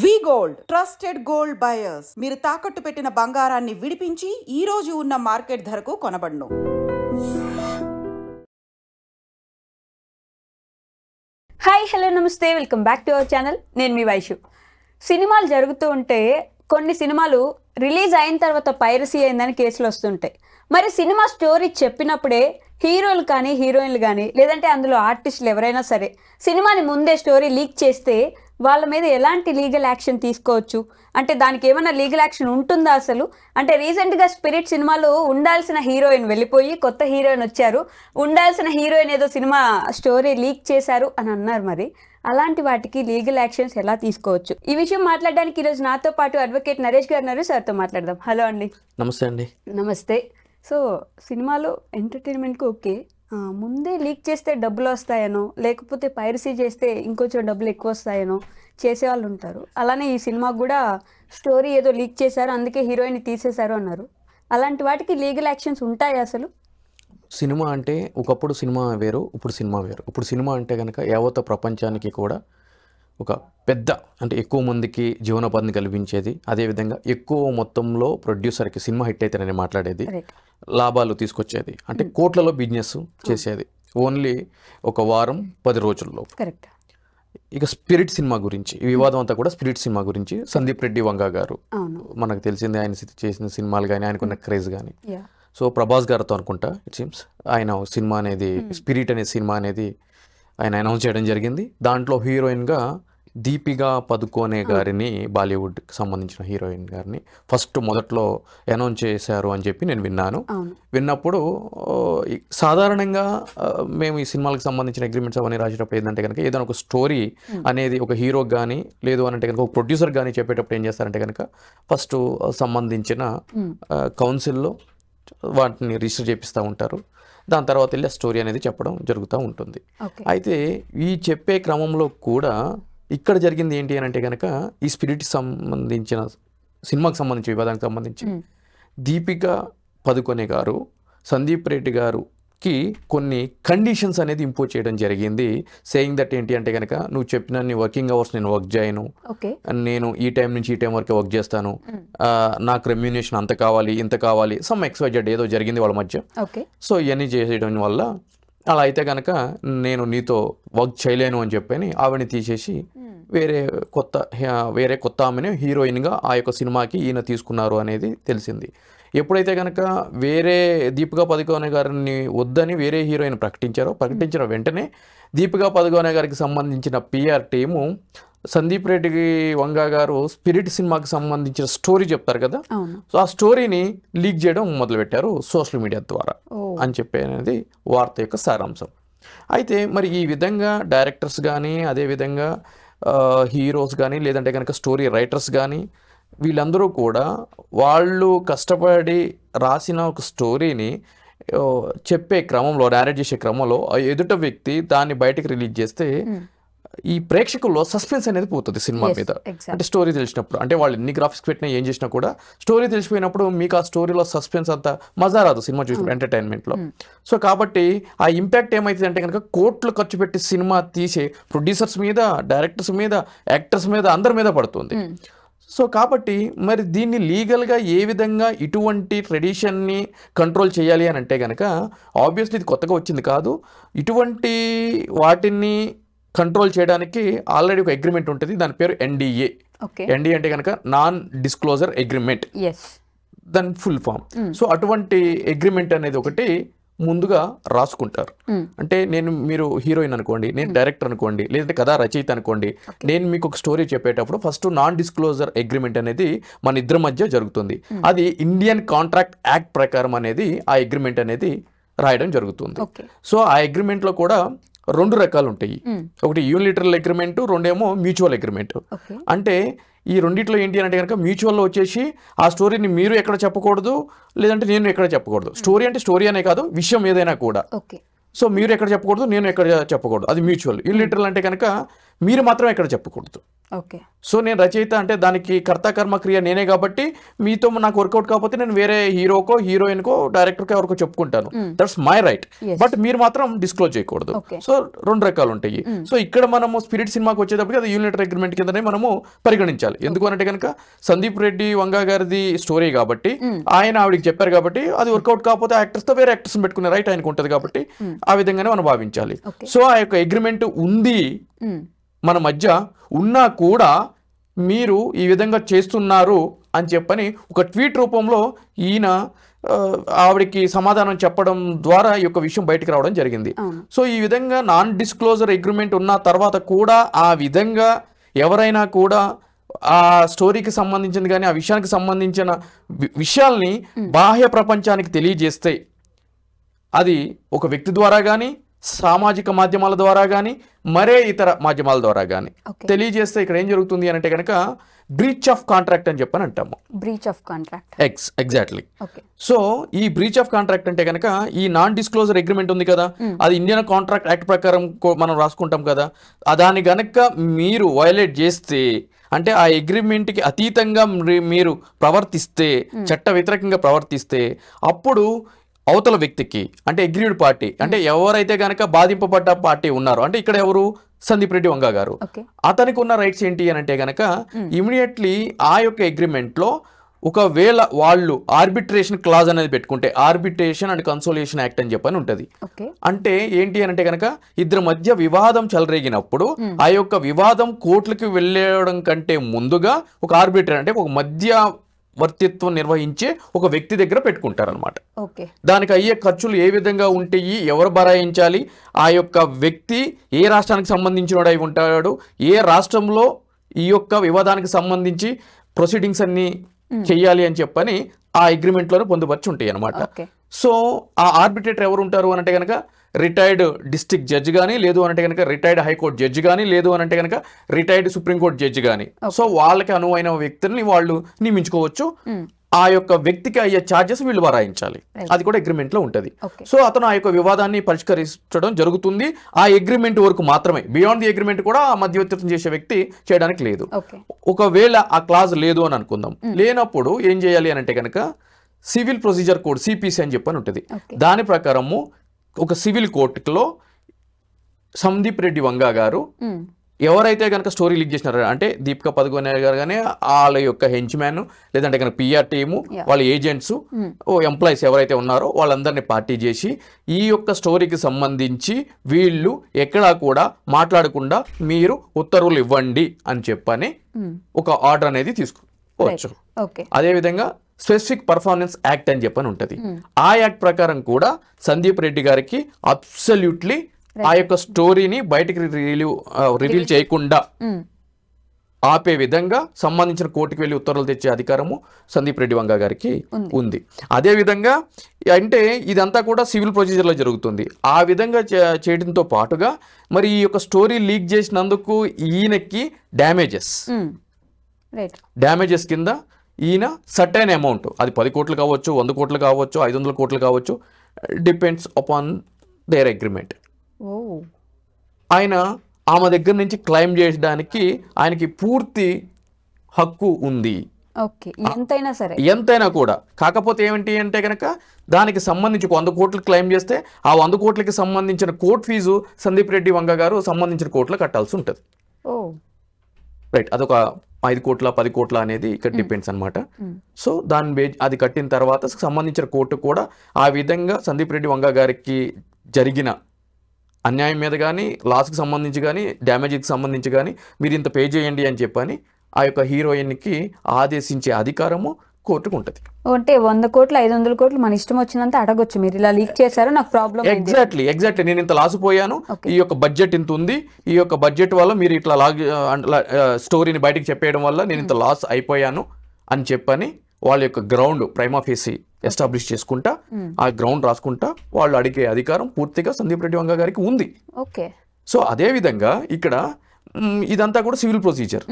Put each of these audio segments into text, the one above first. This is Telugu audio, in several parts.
వి గోల్డ్ ట్రస్టెడ్ గోల్డ్ బయర్స్. మీరు తాకట్టు పెట్టిన బంగారాన్ని విడిపించి ఈ రోజు ఉన్న మార్కెట్ ధరకు కొనబడును. హాయ్ హలో నమస్తే, welcome back to our channel. నేను మీ వైషు. సినిమాలు జరుగుతూ ఉంటే కొన్ని సినిమాలు రిలీజ్ అయిన తర్వాత పైరసీ అయిందని కేసులు వస్తుంటాయి. మరి సినిమా స్టోరీ చెప్పినప్పుడే హీరోలు కానీ హీరోయిన్లు కానీ లేదంటే అందులో ఆర్టిస్టులు ఎవరైనా సరే సినిమాని ముందే స్టోరీ లీక్ చేస్తే వాళ్ళ మీద ఎలాంటి లీగల్ యాక్షన్ తీసుకోవచ్చు? అంటే దానికి ఏమైనా లీగల్ యాక్షన్ ఉంటుందా అసలు? అంటే రీసెంట్గా స్పిరిట్ సినిమాలో ఉండాల్సిన హీరోయిన్ వెళ్ళిపోయి కొత్త హీరోయిన్ వచ్చారు, ఉండాల్సిన హీరోయిన్ ఏదో సినిమా స్టోరీ లీక్ చేశారు అని అన్నారు. మరి అలాంటి వాటికి లీగల్ యాక్షన్స్ ఎలా తీసుకోవచ్చు? ఈ విషయం మాట్లాడడానికి ఈరోజు నాతో పాటు అడ్వకేట్ నరేష్ గారు ఉన్నారు. సార్తో మాట్లాడదాం. హలో అండి. నమస్తే అండి. నమస్తే. సో సినిమాలో ఎంటర్టైన్మెంట్కి ఓకే, ముందే లీక్ చేస్తే డబ్బులు వస్తాయనో లేకపోతే పైరసీ చేస్తే ఇంకొంచెం డబ్బులు ఎక్కువ వస్తాయనో చేసేవాళ్ళు ఉంటారు. అలానే ఈ సినిమాకు కూడా స్టోరీ ఏదో లీక్ చేశారు, అందుకే హీరోయిన్ తీసేశారు అన్నారు. అలాంటి వాటికి లీగల్ యాక్షన్స్ ఉంటాయి అసలు? సినిమా అంటే ఒకప్పుడు సినిమా వేరు, ఇప్పుడు సినిమా వేరు. ఇప్పుడు సినిమా అంటే కనుక యావత్ ప్రపంచానికి కూడా ఒక పెద్ద, అంటే ఎక్కువ మందికి జీవనోపాధిని కల్పించేది, అదేవిధంగా ఎక్కువ మొత్తంలో ప్రొడ్యూసర్కి సినిమా హిట్ అయితే నేను మాట్లాడేది, లాభాలు తీసుకొచ్చేది, అంటే కోట్లలో బిజినెస్ చేసేది ఓన్లీ ఒక వారం 10 రోజుల్లో. కరెక్ట్. ఇక స్పిరిట్ సినిమా గురించి ఈ వివాదం అంతా కూడా స్పిరిట్ సినిమా గురించి. సందీప్ రెడ్డి వంగా గారు మనకు తెలిసింది, ఆయన చేసిన సినిమాలు కానీ ఆయనకున్న క్రేజ్ కానీ. సో ప్రభాస్ గారితో అనుకుంటా ఇట్ సీమ్స్ ఆయన సినిమా అనేది స్పిరిట్ అనే సినిమా అనేది ఆయన అనౌన్స్ చేయడం జరిగింది. దాంట్లో హీరోయిన్గా దీపికా పదుకోనే గారిని, బాలీవుడ్కి సంబంధించిన హీరోయిన్ గారిని మొదట్లో అనౌన్స్ చేశారు అని చెప్పి నేను విన్నాను. విన్నప్పుడు సాధారణంగా మేము ఈ సినిమాలకు సంబంధించిన అగ్రిమెంట్స్ అవన్నీ రాసేటప్పుడు ఏంటంటే కనుక ఏదైనా ఒక స్టోరీ అనేది ఒక హీరోకి కానీ లేదు అని అంటే కనుక ఒక ప్రొడ్యూసర్ కానీ చెప్పేటప్పుడు ఏం చేస్తారంటే కనుక ఫస్ట్ సంబంధించిన కౌన్సిల్లో వాటిని రిజిస్టర్ చేపిస్తూ ఉంటారు. దాని తర్వాత వెళ్ళి స్టోరీ అనేది చెప్పడం జరుగుతూ ఉంటుంది. అయితే ఈ చెప్పే క్రమంలో కూడా ఇక్కడ జరిగింది ఏంటి అని అంటే కనుక ఈ స్పిరిట్ సంబంధించిన సినిమాకి సంబంధించి వివాదానికి సంబంధించి దీపికా పదుకొనే గారు సందీప్ రెడ్డి గారుకి కొన్ని కండిషన్స్ అనేది ఇంపోజ్ చేయడం జరిగింది. సేయింగ్ దట్ ఏంటి అంటే కనుక నువ్వు చెప్పిన వర్కింగ్ అవర్స్ నేను వర్క్ చేయను, నేను ఈ టైం నుంచి ఈ టైం వరకే వర్క్ చేస్తాను, నాకు రెమ్యూనేషన్ అంత కావాలి ఇంత కావాలి, సమ్ XYZ ఏదో జరిగింది వాళ్ళ మధ్య. సో ఇవన్నీ చేసేయడం వల్ల అలా అయితే కనుక నేను నీతో వర్క్ చేయలేను అని చెప్పని ఆవిడని తీసేసి వేరే కొత్త ఆమెను హీరోయిన్గా ఆ యొక్క సినిమాకి ఈయన తీసుకున్నారు అనేది తెలిసింది. ఎప్పుడైతే కనుక వేరే దీపికా పదుకోనే గారిని వద్దని వేరే హీరోయిన్ ప్రకటించిన వెంటనే దీపికా పదుకోనే గారికి సంబంధించిన PR టీము సందీప్ రెడ్డి వంగా గారు స్పిరిట్ సినిమాకి సంబంధించిన స్టోరీ చెప్తారు కదా, సో ఆ స్టోరీని లీక్ చేయడం మొదలుపెట్టారు సోషల్ మీడియా ద్వారా అని చెప్పి అనేది వార్త యొక్క సారాంశం. అయితే మరి ఈ విధంగా డైరెక్టర్స్ కానీ అదేవిధంగా హీరోస్ కానీ లేదంటే కనుక స్టోరీ రైటర్స్ కానీ వీళ్ళందరూ కూడా వాళ్ళు కష్టపడి రాసిన ఒక స్టోరీని చెప్పే క్రమంలో, నేరేట్ చేసే క్రమంలో ఎదుట వ్యక్తి దాన్ని బయటకు రిలీజ్ చేస్తే ఈ ప్రేక్షకుల్లో సస్పెన్స్ అనేది పోతుంది సినిమా మీద. అంటే స్టోరీ తెలిసినప్పుడు, అంటే వాళ్ళు ఎన్ని గ్రాఫిక్స్ పెట్టినా ఏం చేసినా కూడా స్టోరీ తెలిసిపోయినప్పుడు మీకు ఆ స్టోరీలో సస్పెన్స్ అంతా మజా రాదు సినిమా చూసినప్పుడు ఎంటర్టైన్మెంట్లో. సో కాబట్టి ఆ ఇంపాక్ట్ ఏమవుతుంది అంటే కనుక కోట్లు ఖర్చు పెట్టి సినిమా తీసే ప్రొడ్యూసర్స్ మీద, డైరెక్టర్స్ మీద, యాక్టర్స్ మీద, అందరి మీద పడుతుంది. సో కాబట్టి మరి దీన్ని లీగల్గా ఏ విధంగా ఇటువంటి ట్రెడిషన్ని కంట్రోల్ చేయాలి అని అంటే కనుక ఆబ్వియస్లీ ఇది కొత్తగా వచ్చింది కాదు. ఇటువంటి వాటిని కంట్రోల్ చేయడానికి ఆల్రెడీ ఒక అగ్రిమెంట్ ఉంటుంది, దాని పేరు NDA. NDA అంటే కనుక నాన్ డిస్క్లోజర్ అగ్రిమెంట్, దాని ఫుల్ ఫామ్. సో అటువంటి అగ్రిమెంట్ అనేది ఒకటి ముందుగా రాసుకుంటారు. అంటే మీరు హీరోయిన్ అనుకోండి, నేను డైరెక్టర్ అనుకోండి, లేదంటే కథా రచయిత అనుకోండి, నేను మీకు ఒక స్టోరీ చెప్పేటప్పుడు ఫస్ట్ నాన్ డిస్క్లోజర్ అగ్రిమెంట్ అనేది మన ఇద్దరి మధ్య జరుగుతుంది. అది ఇండియన్ కాంట్రాక్ట్ యాక్ట్ ప్రకారం అనేది ఆ అగ్రిమెంట్ అనేది రాయడం జరుగుతుంది. సో ఆ అగ్రిమెంట్లో కూడా 2 రకాలు ఉంటాయి. ఒకటి యూనిలిటరల్ అగ్రిమెంట్, రెండేమో మ్యూచువల్ అగ్రిమెంట్. అంటే ఈ రెండిట్లో ఏంటి అంటే కనుక మ్యూచువల్లో వచ్చేసి ఆ స్టోరీని మీరు ఎక్కడ చెప్పకూడదు, లేదంటే నేను ఎక్కడ చెప్పకూడదు. స్టోరీ అంటే స్టోరీ అనే కాదు, విషయం ఏదైనా కూడా. సో మీరు ఎక్కడ చెప్పకూడదు, నేను ఎక్కడ చెప్పకూడదు, అది మ్యూచువల్. యూనిలిటరల్ అంటే కనుక మీరు మాత్రం ఎక్కడ చెప్పకూడదు, ఓకే. సో నేను రచయిత అంటే దానికి కర్త కర్మ క్రియ నేనే కాబట్టి మీతో నాకు వర్కౌట్ కాకపోతే నేను వేరే హీరోకో హీరోయిన్కో డైరెక్టర్కో ఎవరికో చెప్పుకుంటాను, దట్స్ మై రైట్. బట్ మీరు మాత్రం డిస్క్లోజ్ చేయకూడదు. సో 2 రకాలు ఉంటాయి. సో ఇక్కడ మనము స్పిరిట్ సినిమాకి వచ్చేటప్పటికి అది యూనిటరీ అగ్రిమెంట్ కిందనే మనము పరిగణించాలి. ఎందుకు అంటే కనుక సందీప్ రెడ్డి వంగా గారిది స్టోరీ కాబట్టి ఆయన ఆవిడకి చెప్పారు కాబట్టి అది వర్కౌట్ కాకపోతే యాక్టర్స్తో వేరే యాక్టర్స్ పెట్టుకునే రైట్ ఆయనకు ఉంటుంది కాబట్టి ఆ విధంగానే మనం భావించాలి. సో ఆ యొక్క అగ్రిమెంట్ ఉంది మన మధ్య ఉన్నా కూడా మీరు ఈ విధంగా చేస్తున్నారు అని చెప్పని ఒక ట్వీట్ రూపంలో ఈయన ఆవిడకి సమాధానం చెప్పడం ద్వారా ఈ యొక్క విషయం బయటకు రావడం జరిగింది. సో ఈ విధంగా నాన్ డిస్క్లోజర్ అగ్రిమెంట్ ఉన్న తర్వాత కూడా ఆ విధంగా ఎవరైనా కూడా ఆ స్టోరీకి సంబంధించింది కానీ ఆ విషయానికి సంబంధించిన విషయాల్ని బాహ్య ప్రపంచానికి తెలియజేస్తే అది ఒక వ్యక్తి ద్వారా కానీ సామాజిక మాధ్యమాల ద్వారా కానీ మరే ఇతర మాధ్యమాల ద్వారా కానీ తెలియజేస్తే ఇక్కడ ఏం జరుగుతుంది అని అంటే కనుక బ్రీచ్ ఆఫ్ కాంట్రాక్ట్ అని చెప్పని అంటాము. Breach of contract exactly. So ఈ బ్రీచ్ ఆఫ్ కాంట్రాక్ట్ అంటే కనుక ఈ నాన్ డిస్క్లోజర్ అగ్రిమెంట్ ఉంది కదా, అది ఇండియన్ కాంట్రాక్ట్ యాక్ట్ ప్రకారం మనం రాసుకుంటాం కదా, దాన్ని గనక మీరు వయలేట్ చేస్తే అంటే ఆ అగ్రిమెంట్కి అతీతంగా మీరు ప్రవర్తిస్తే, చట్ట వ్యతిరేకంగా ప్రవర్తిస్తే అప్పుడు అవతల వ్యక్తికి అంటే అగ్రీడ్ పార్టీ అంటే ఎవరైతే గనక బాధింపబడ్డ పార్టీ ఉన్నారో అంటే ఇక్కడ ఎవరు సందీప్ రెడ్డి వంగా గారు, అతనికి ఉన్న రైట్స్ ఏంటి అని అంటే గనక ఇమీడియట్లీ ఆ యొక్క అగ్రిమెంట్లో ఒకవేళ వాళ్ళు ఆర్బిట్రేషన్ క్లాజ్ అనేది పెట్టుకుంటే ఆర్బిట్రేషన్ అండ్ కన్సోలియేషన్ యాక్ట్ అని చెప్పని ఉంటుంది. అంటే ఏంటి అని అంటే కనుక ఇద్దరి మధ్య వివాదం చెలరేగినప్పుడు ఆ యొక్క వివాదం కోర్టులకి వెళ్ళడం కంటే ముందుగా ఒక ఆర్బిట్రేటర్ అంటే ఒక మధ్యవర్తిత్వం నిర్వహించే ఒక వ్యక్తి దగ్గర పెట్టుకుంటారనమాట. దానికి అయ్యే ఖర్చులు ఏ విధంగా ఉంటాయి, ఎవరు భరాయించాలి, ఆ యొక్క వ్యక్తి ఏ రాష్ట్రానికి సంబంధించిన అయి ఉంటాడు, ఏ రాష్ట్రంలో ఈ యొక్క వివాదానికి సంబంధించి ప్రొసీడింగ్స్ అన్ని చెయ్యాలి అని చెప్పని ఆ అగ్రిమెంట్లోనే పొందుపరిచి ఉంటాయి అనమాట. సో ఆ ఆర్బిట్రేటర్ ఎవరు ఉంటారు అనంటే కనుక రిటైర్డ్ డిస్ట్రిక్ట్ జడ్జి కానీ, లేదు అనంటే కనుక రిటైర్డ్ హైకోర్టు జడ్జి కానీ, లేదు అనంటే కనుక రిటైర్డ్ సుప్రీంకోర్టు జడ్జి కానీ. సో వాళ్ళకి అనువైన వ్యక్తుల్ని వాళ్ళు నియమించుకోవచ్చు. ఆ యొక్క వ్యక్తికి అయ్యే ఛార్జెస్ వీళ్ళు భరాయించాలి, అది కూడా అగ్రిమెంట్ లో ఉంటుంది. సో అతను ఆ యొక్క వివాదాన్ని పరిష్కరించడం జరుగుతుంది ఆ అగ్రిమెంట్ వరకు మాత్రమే. బియాండ్ ది అగ్రిమెంట్ కూడా ఆ మధ్యవర్తిత్వం చేసే వ్యక్తి చేయడానికి లేదు. ఒకవేళ ఆ క్లాజ్ లేదు అని అనుకుందాం, లేనప్పుడు ఏం చేయాలి అని అంటే కనుక సివిల్ ప్రొసీజర్ కోడ్ సిపిసి అని చెప్పని ఉంటుంది. దాని ప్రకారము ఒక సివిల్ కోర్టులో సందీప్ రెడ్డి వంగా గారు ఎవరైతే కనుక స్టోరీ లీక్ చేసినారో అంటే దీపికా పదుకొనే గారు కానీ వాళ్ళ యొక్క హెంచ్మ్యాన్ లేదంటే కనుక పిఆర్ టీము వాళ్ళ ఏజెంట్స్ ఎంప్లాయీస్ ఎవరైతే ఉన్నారో వాళ్ళందరినీ పార్టీ చేసి ఈ యొక్క స్టోరీకి సంబంధించి వీళ్ళు ఎక్కడా కూడా మాట్లాడకుండా మీరు ఉత్తర్వులు ఇవ్వండి అని చెప్పని ఒక ఆర్డర్ అనేది తీసుకోవచ్చు. అదేవిధంగా స్పెసిఫిక్ పర్ఫార్మెన్స్ యాక్ట్ అని చెప్పని ఉంటుంది. ఆ యాక్ట్ ప్రకారం కూడా సందీప్ రెడ్డి గారికి అబ్సల్యూట్లీ ఆ యొక్క స్టోరీని బయటికి రివీల్ చేయకుండా ఆపే విధంగా సంబంధించిన కోర్టుకి వెళ్ళి ఉత్తర్వులు తెచ్చే అధికారము సందీప్ రెడ్డి వంగా గారికి ఉంది. అదే విధంగా అంటే ఇదంతా కూడా సివిల్ ప్రొసీజర్లో జరుగుతుంది. ఆ విధంగా చేయడంతో పాటుగా మరి ఈ యొక్క స్టోరీ లీక్ చేసినందుకు ఈయనకి డ్యామేజెస్ కింద ఈయన సర్టైన్ అమౌంట్, అది 10 కోట్లు కావచ్చు, 100 కోట్లు కావచ్చు, 500 కోట్లు కావచ్చు, డిపెండ్స్ అపాన్ దేర్ అగ్రిమెంట్. ఆయన ఆమె దగ్గర నుంచి క్లెయిమ్ చేయడానికి ఆయనకి పూర్తి హక్కు ఉంది, ఎంతైనా కూడా. కాకపోతే ఏమిటి అంటే కనుక దానికి సంబంధించి 100 కోట్లు క్లెయిమ్ చేస్తే ఆ 100 కోట్లకి సంబంధించిన కోర్టు ఫీజు సందీప్ రెడ్డి వంగా గారు సంబంధించిన కోర్టులో కట్టాల్సి ఉంటుంది. రైట్, అదొక 5 కోట్ల 10 కోట్ల అనేది ఇక్కడ డిపెండ్స్ అనమాట. సో అది కట్టిన తర్వాత సంబంధించిన కోర్టు కూడా ఆ విధంగా సందీప్ రెడ్డి వంగా గారికి జరిగిన అన్యాయం మీద కానీ, లాస్కి సంబంధించి కానీ, డ్యామేజ్కి సంబంధించి కానీ మీరు ఇంత పే చేయండి అని చెప్పని ఆ యొక్క హీరోయిన్కి ఆదేశించే అధికారము కోర్టుకు ఉంటుంది. అంటే 100 కోట్లు 500 కోట్లు మన ఇష్టం వచ్చినంత అడగొచ్చు, మీరు ఇలా లీక్ చేశారు నాకు ప్రాబ్లం. ఎగ్జాక్ట్లీ నేను ఇంత లాస్ పోయాను, ఈ యొక్క బడ్జెట్ ఇంత ఉంది, ఈ యొక్క బడ్జెట్ వల్ల మీరు ఇట్లా స్టోరీని బయటకు చెప్పేయడం వల్ల నేను ఇంత లాస్ అయిపోయాను అని చెప్పని వాళ్ళ యొక్క గ్రౌండ్ ప్రైమా ఫేసి ఎస్టాబ్లిష్ చేసుకుంటా ఆ గ్రౌండ్ రాసుకుంటా వాళ్ళు అడిగే అధికారం పూర్తిగా సందీప్ రెడ్డి వంగా గారికి ఉంది. సో అదే విధంగా ఇక్కడ ఇదంతా కూడా సివిల్ ప్రొసీజర్.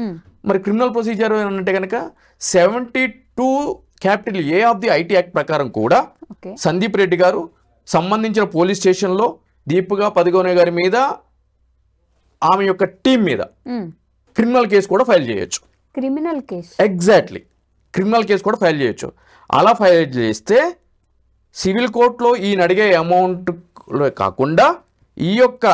మరి క్రిమినల్ ప్రొసీజర్ అంటే కనుక 72 capital A of the IT act ప్రకారం కూడా సందీప్ రెడ్డి గారు సంబంధించిన పోలీస్ స్టేషన్లో దీపికా పదుకొనే గారి మీద, ఆమె యొక్క టీం మీద క్రిమినల్ కేసు కూడా ఫైల్ చేయొచ్చు. Criminal case exactly, criminal case కూడా ఫైల్ చేయొచ్చు. అలా ఫైల్ చేస్తే సివిల్ కోర్టులో ఈయన అడిగే అమౌంట్లో కాకుండా ఈ యొక్క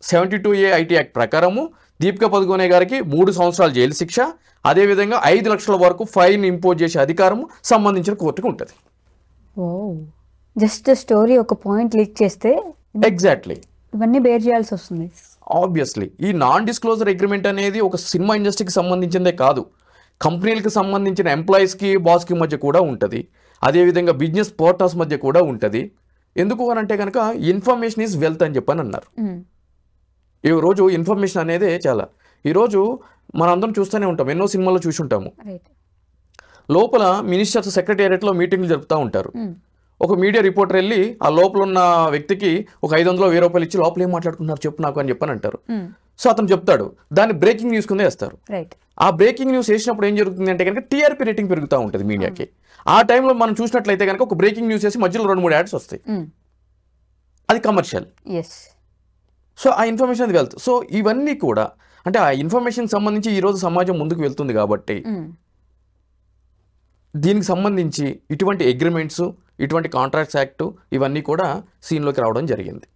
72A ఐటీ యాక్ట్ ప్రకారము దీపికా పదుకోనే గారికి 3 సంవత్సరాల జైలు శిక్ష, అదేవిధంగా 5 లక్షల వరకు ఫైన్ ఇంపోజ్ చేసే అధికారము సంబంధించిన కోర్టుకు ఉంటుంది. ఓ, జస్ట్ స్టోరీ ఒక పాయింట్ లీక్ చేస్తే ఎగ్జాక్ట్లీ ఇవన్నీ బేర్ చేయాల్సి వస్తుంది. ఆబ్వియస్లీ ఈ నాన్ డిస్క్లోజర్ అగ్రిమెంట్ అనేది ఒక సినిమా ఇండస్ట్రీకి సంబంధించిందే కాదు, కంపెనీలకు సంబంధించిన ఎంప్లాయీస్కి బాస్కి మధ్య కూడా ఉంటుంది, అదేవిధంగా బిజినెస్ పార్ట్నర్స్ మధ్య కూడా ఉంటుంది. ఎందుకు అని అంటే కనుక ఇన్ఫర్మేషన్ ఈజ్ వెల్త్ అని చెప్పని అన్నారు. ఈ రోజు ఇన్ఫర్మేషన్ అనేది చాలా, ఈరోజు మనందరం చూస్తూనే ఉంటాం, ఎన్నో సినిమాల్లో చూసి ఉంటాము. లోపల మినిస్టర్స్ సెక్రటేరియట్లో మీటింగ్లు జరుపుతూ ఉంటారు. ఒక మీడియా రిపోర్టర్ వెళ్ళి ఆ లోపల ఉన్న వ్యక్తికి ఒక 500-1000 రూపాయలు ఇచ్చి లోపల ఏం మాట్లాడుకుంటున్నారు చెప్పు నాకు అని చెప్పని అంటారు. సో అతను చెప్తాడు, దాన్ని బ్రేకింగ్ న్యూస్ కింద వేస్తారు. ఆ బ్రేకింగ్ న్యూస్ వేసినప్పుడు ఏం జరుగుతుంది అంటే కనుక టీఆర్పీ రేటింగ్ పెరుగుతూ ఉంటుంది మీడియాకి. ఆ టైంలో మనం చూసినట్లయితే కనుక ఒక బ్రేకింగ్ న్యూస్ వేసి మధ్యలో 2-3 యాడ్స్ వస్తాయి, అది కమర్షియల్. సో ఆ ఇన్ఫర్మేషన్ అది వెళ్తుంది. సో ఇవన్నీ కూడా అంటే ఆ ఇన్ఫర్మేషన్ సంబంధించి ఈరోజు సమాజం ముందుకు వెళ్తుంది కాబట్టి దీనికి సంబంధించి ఇటువంటి అగ్రిమెంట్స్, ఇటువంటి కాంట్రాక్ట్స్ యాక్ట్ ఇవన్నీ కూడా సీన్లోకి రావడం జరిగింది.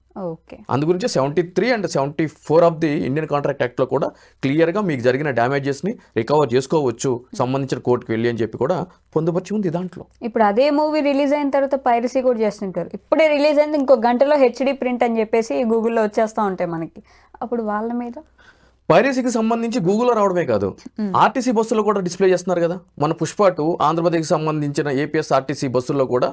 అందు గురించి 73 and 74 of the Indian contract యాక్ట్లో కూడా క్లియర్గా మీకు జరిగిన డ్యామేజెస్ని రికవర్ చేసుకోవచ్చు సంబంధించిన కోర్టుకు వెళ్ళి అని చెప్పి కూడా పొందుపరిచి ఉంది దాంట్లో. ఇప్పుడు అదే మూవీ రిలీజ్ అయిన తర్వాత పైరసీ కూడా చేస్తుంటారు. ఇప్పుడే రిలీజ్ అయింది, ఇంకో గంటలో హెచ్డి ప్రింట్ అని చెప్పేసి గూగుల్లో వచ్చేస్తూ ఉంటాయి మనకి. అప్పుడు వాళ్ళ మీద పైరసీకి సంబంధించి గూగుల్లో రావడమే కాదు, ఆర్టీసీ బస్సులో కూడా డిస్ప్లే చేస్తున్నారు కదా. మన పుష్ప 2 ఆంధ్రప్రదేశ్కి సంబంధించిన ఏపీఎస్ ఆర్టీసీ బస్సుల్లో కూడా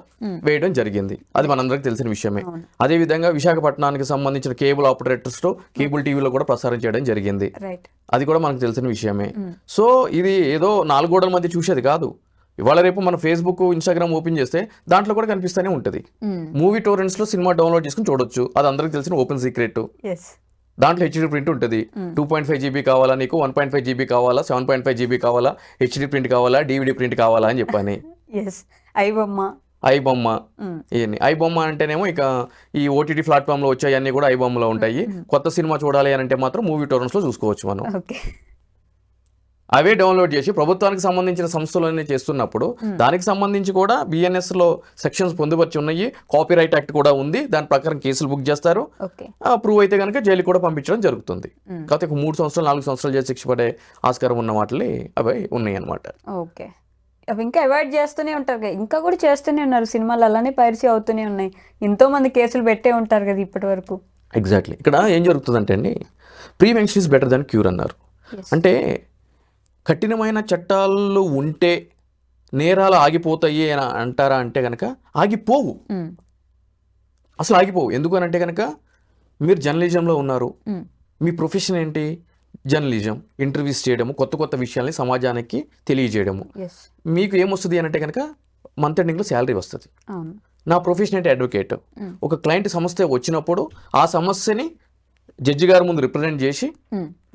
వేయడం జరిగింది, అది మనందరికీ తెలిసిన విషయమే. అదేవిధంగా విశాఖపట్నానికి సంబంధించిన కేబుల్ ఆపరేటర్స్లో కేబుల్ టీవీలో కూడా ప్రసారం చేయడం జరిగింది, అది కూడా మనకు తెలిసిన విషయమే. సో ఇది ఏదో 4 గోడల మధ్య చూసేది కాదు. ఇవాళ రేపు మన ఫేస్బుక్, ఇన్స్టాగ్రామ్ ఓపెన్ చేస్తే దాంట్లో కూడా కనిపిస్తూనే ఉంటుంది. మూవీ టోరెంట్స్లో సినిమా డౌన్లోడ్ చేసుకుని చూడొచ్చు, అది అందరికీ తెలిసిన ఓపెన్ సీక్రెట్. దాంట్లో హెచ్డి ప్రింట్ ఉంటుంది. 2.5 GB కావాలా నీకు, 1.5 GB కావాలా, 7.5 GB కావాలా, హెచ్డి ప్రింట్ కావాలా, DVD ప్రింట్ కావాలా అని చెప్పని. ఐబొమ్మ ఇవన్నీ ఐబొమ్మ అంటేనేమో ఇక ఈ ఓటీటీ ప్లాట్ఫామ్లో వచ్చాయన్నీ కూడా ఐబొమ్మలో ఉంటాయి. కొత్త సినిమా చూడాలి అని అంటే మాత్రం మూవీ టోరెంట్స్లో చూసుకోవచ్చు మనం. అవే డౌన్లోడ్ చేసి ప్రభుత్వానికి సంబంధించిన సంస్థలన్నీ చేస్తున్నప్పుడు దానికి సంబంధించి కూడా బిఎన్ఎస్లో సెక్షన్స్ పొందుపరిచి ఉన్నాయి, కాపీరైట్ యాక్ట్ కూడా ఉంది, దాని ప్రకారం కేసులు బుక్ చేస్తారు. ప్రూవ్ అయితే కనుక జైలు కూడా పంపించడం జరుగుతుంది. కాకపోతే 3 సంవత్సరాలు 4 సంవత్సరాలు జైలు శిక్ష పడే ఆస్కారం ఉన్న వాటిని అవి ఉన్నాయి అన్నమాట. ఓకే, అవి ఇంకా అవాయిడ్ చేస్తూనే ఉంటారు కదా, ఇంకా కూడా చేస్తూనే ఉన్నారు సినిమాలు, అలానే పైరసీ అవుతూనే ఉన్నాయి. ఎంతో మంది కేసులు పెట్టే ఉంటారు కదా ఇప్పటి వరకు. ఎగ్జాక్ట్లీ, ఇక్కడ ఏం జరుగుతుందంటే అండి, prevention is better than cure అన్నారు. అంటే కఠినమైన చట్టాలు ఉంటే నేరాలు ఆగిపోతాయి అని అంటారా అంటే కనుక ఆగిపోవు, అసలు ఆగిపోవు. ఎందుకు అని అంటే కనుక మీరు జర్నలిజంలో ఉన్నారు, మీ ప్రొఫెషన్ ఏంటి జర్నలిజం, ఇంటర్వ్యూస్ చేయడము, కొత్త కొత్త విషయాల్ని సమాజానికి తెలియజేయడము. మీకు ఏమొస్తుంది అని అంటే కనుక మంత్ ఎండింగ్లో శాలరీ వస్తుంది. నా ప్రొఫెషన్ అంటే అడ్వకేట్. ఒక క్లయింట్ సమస్య వచ్చినప్పుడు ఆ సమస్యని జడ్జి గారి ముందు రిప్రజెంట్ చేసి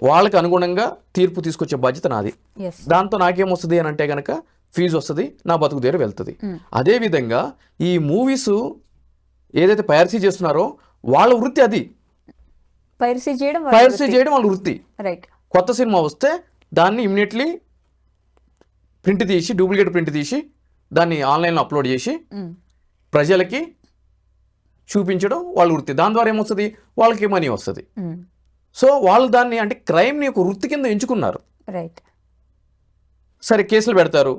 వాళ్ళకి అనుగుణంగా తీర్పు తీసుకొచ్చే బాధ్యత నాది. దాంతో నాకేమొస్తుంది అని అంటే కనుక ఫీజు వస్తుంది, నా బతుకు దగ్గర వెళ్తుంది. అదేవిధంగా ఈ మూవీస్ ఏదైతే పైరసీ చేస్తున్నారో వాళ్ళ వృత్తి అది, పైరసీ చేయడం వాళ్ళ వృత్తి. కొత్త సినిమా వస్తే దాన్ని ఇమ్మీడియట్లీ ప్రింట్ తీసి, డూప్లికేట్ ప్రింట్ తీసి దాన్ని ఆన్లైన్లో అప్లోడ్ చేసి ప్రజలకి చూపించడం వాళ్ళ వృత్తి. దాని ద్వారా ఏమొస్తుంది, వాళ్ళకి మనీ వస్తుంది. సో వాళ్ళు దాన్ని అంటే క్రైమ్ని ఒక వృత్తి కింద ఎంచుకున్నారు. సరే, కేసులు పెడతారు,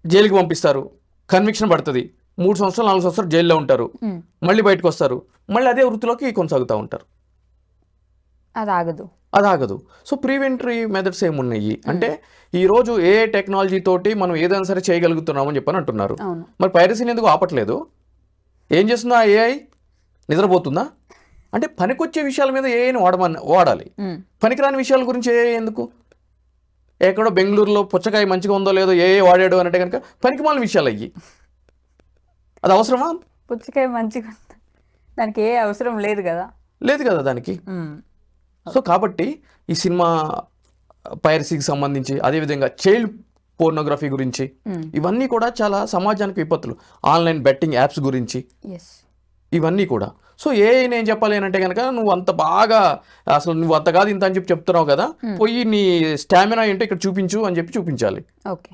జైలుకి పంపిస్తారు, కన్విక్షన్ పడుతుంది, 3 సంవత్సరాలు 4 సంవత్సరాలు జైల్లో ఉంటారు, మళ్ళీ బయటకు వస్తారు, మళ్ళీ అదే వృత్తిలోకి కొనసాగుతూ ఉంటారు. అది ఆగదు. సో ప్రివెంటరీ మెథడ్స్ ఏమున్నాయి అంటే ఈరోజు ఏ టెక్నాలజీ తోటి మనం ఏదైనా సరే చేయగలుగుతున్నామని చెప్పని అంటున్నారు. మరి పైరసీని ఎందుకు ఆపట్లేదు? ఏం చేస్తుందా ఏఐ? నిద్రపోతుందా? అంటే పనికొచ్చే విషయాల మీద ఏఐని వాడాలి, పనికిరాని విషయాల గురించి ఏఐ ఎందుకు? ఎక్కడో బెంగళూరులో పుచ్చకాయ మంచిగా ఉందో లేదో ఏఐ వాడాడు అంటే కనుక పనికిమాలిన విషయాలు అయ్యి, అది అవసరమా? పుచ్చకాయ మంచిగా దానికి ఏ అవసరం లేదు కదా దానికి. సో కాబట్టి ఈ సినిమా పైరసీకి సంబంధించి, అదేవిధంగా చైల్డ్ పోర్నోగ్రఫీ గురించి, ఇవన్నీ కూడా చాలా సమాజానికి విపత్తులు. ఆన్లైన్ బెట్టింగ్ యాప్స్ గురించి ఇవన్నీ కూడా. సో ఏం చెప్పాలి అని అంటే కనుక నువ్వు అంత బాగా అసలు నువ్వు అంత కాదు ఇంత అని చెప్పి చెప్తున్నావు కదా, పోయి నీ స్టామినా ఏంటో ఇక్కడ చూపించు అని చెప్పి చూపించాలి. ఓకే,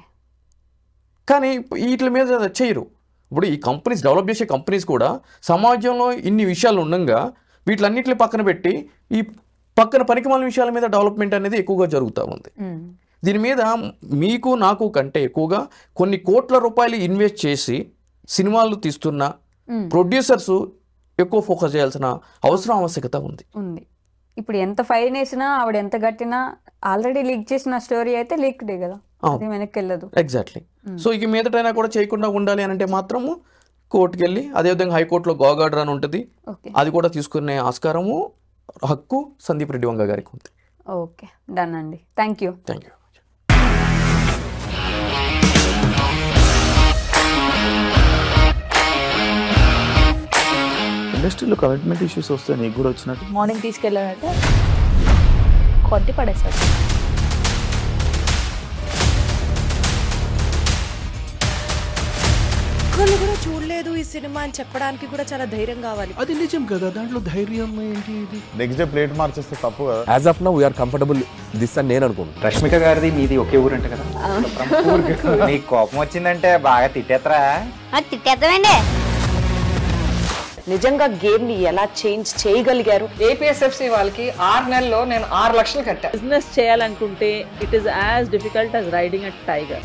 కానీ వీటి మీద చేయరు. ఇప్పుడు ఈ కంపెనీస్ డెవలప్ చేసే కంపెనీస్ కూడా సమాజంలో ఇన్ని విషయాలు ఉండగా వీటిలన్నింటిని పక్కన పెట్టి ఈ పక్కన పనికిమాలిన విషయాల మీద డెవలప్మెంట్ అనేది ఎక్కువగా జరుగుతూ ఉంది. దీని మీద మీకు నాకు కంటే ఎక్కువగా కొన్ని కోట్ల రూపాయలు ఇన్వెస్ట్ చేసి సినిమాలు తీస్తున్న ప్రొడ్యూసర్స్ ఎక్కువ ఫోకస్ చేయాల్సిన ఆవశ్యకత ఉంది. ఇప్పుడు ఎంత ఫైన్ వేసినా ఆవిడ ఎంత గట్టినా ఆల్రెడీ లీక్ చేసిన స్టోరీ అయితే లీక్డే కదా, అది వెనక్కి వెళ్ళదు. ఎగ్జాక్ట్లీ. సో ఇక మీదటైనా కూడా చేయకుండా ఉండాలి అని అంటే మాత్రము కోర్టుకి వెళ్ళి, అదేవిధంగా హైకోర్టులో గాగ్ ఆర్డర్ అని ఉంటుంది, అది కూడా తీసుకునే ఆస్కారము హక్కు సందీప్ రెడ్డి వంగ గారికి ఉంది. ఓకే, డన్ అండి. Thank you. ఇండస్ట్రీలో కమిట్మెంట్ ఇష్యూస్ వస్తే నీకు కూడా వచ్చినట్టు? మార్నింగ్ తీసుకెళ్ళానంటే కొట్టి పడేసారు. ఒక్కళ్ళు కూడా చూడలేదు ఈ సినిమా అని చెప్పడానికి కూడా చాలా ధైర్యం కావాలి. అది నిజం కదా, దాంట్లో ధైర్యం ఏంటి? నెక్స్ట్ డే ప్లేట్ మార్చేస్తే తప్పు కదా. As of now we're comfortable this అని నేను అనుకుంటున్నాను. రష్మిక గారిది మీది ఒకే ఊరు అంటే కదా. నీకు కోపం వచ్చిందంటే బాగా తిట్టేత్తరా? తిట్టేద్దామండి. నిజంగా గేమ్ ని ఎలా చేంజ్ చేయగలిగారు? ఏపీఎస్ఎఫ్సి వాళ్ళకి 6 నెలల్లో నేను 6 లక్షలు కట్టా. బిజినెస్ చేయాలనుకుంటే it is as difficult as riding a tiger.